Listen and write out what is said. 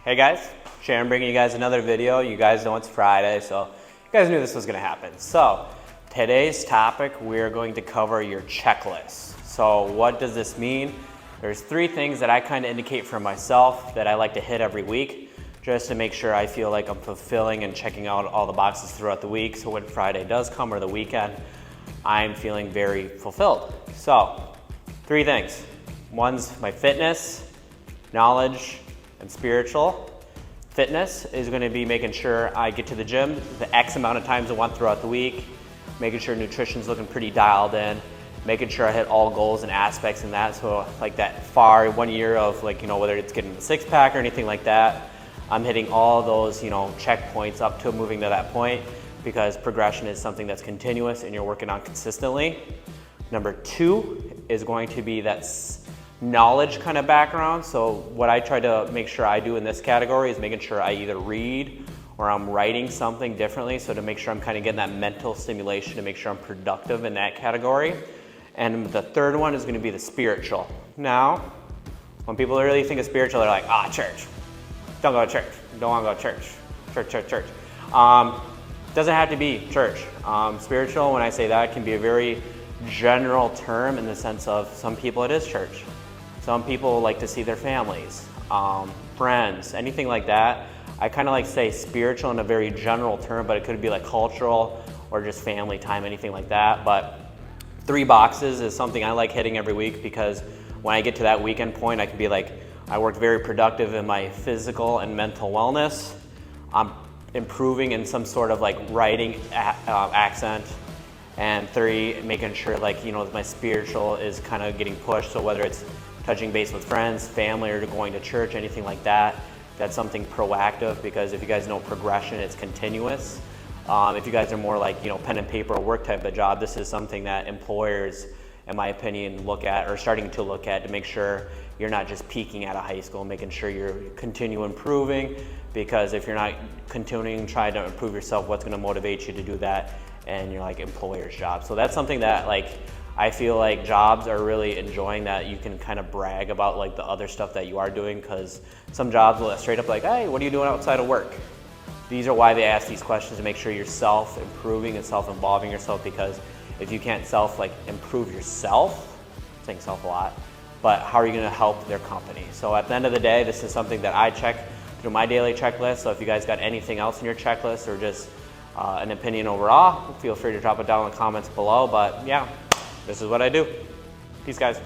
Hey guys, Sharon bringing you guys another video. You guys know it's Friday, so you guys knew this was gonna happen. So today's topic, we're going to cover your checklist. So what does this mean? There's 3 things that I kind of indicate for myself that I like to hit every week, just to make sure I feel like I'm fulfilling and checking out all the boxes throughout the week. So when Friday does come or the weekend, I'm feeling very fulfilled. So 3 things. One's my fitness, knowledge, and spiritual. Fitness is going to be making sure I get to the gym the X amount of times I want throughout the week, making sure nutrition's looking pretty dialed in, making sure I hit all goals and aspects in that. So like that far 1 year of like, whether it's getting the 6-pack or anything like that, I'm hitting all those, checkpoints up to moving to that point, because progression is something that's continuous and you're working on consistently. Number 2 is going to be that knowledge kind of background. So what I try to make sure I do in this category is making sure I either read or I'm writing something differently, so to make sure I'm kind of getting that mental stimulation to make sure I'm productive in that category. And the 3rd one is going to be the spiritual. Now, when people really think of spiritual, they're like, church. Don't go to church. Don't want to go to church. Church. Doesn't have to be church. Spiritual, when I say that, can be a very general term in the sense of some people it is church. Some people like to see their families, friends, anything like that. I kind of like to say spiritual in a very general term, but it could be like cultural or just family time, anything like that. But 3 boxes is something I like hitting every week, because when I get to that weekend point, I can be like, I worked very productive in my physical and mental wellness. I'm improving in some sort of like writing accent. And 3, making sure my spiritual is kind of getting pushed. So whether it's touching base with friends, family, or going to church, anything like that, that's something proactive, because if you guys know progression, it's continuous. If you guys are more like, pen and paper or work type of job, this is something that employers, in my opinion, look at or starting to look at to make sure you're not just peaking out of high school, making sure you're continue improving, because if you're not continuing trying to improve yourself, what's going to motivate you to do that in your employer's job? So that's something that I feel like jobs are really enjoying, that you can kind of brag about the other stuff that you are doing, because some jobs will straight up hey, what are you doing outside of work? These are why they ask these questions, to make sure you're self-improving and self-involving yourself, because if you can't improve yourself, I'm saying self a lot, but how are you going to help their company? So at the end of the day, this is something that I check through my daily checklist. So if you guys got anything else in your checklist, or just an opinion overall, feel free to drop it down in the comments below. But yeah, this is what I do. Peace, guys.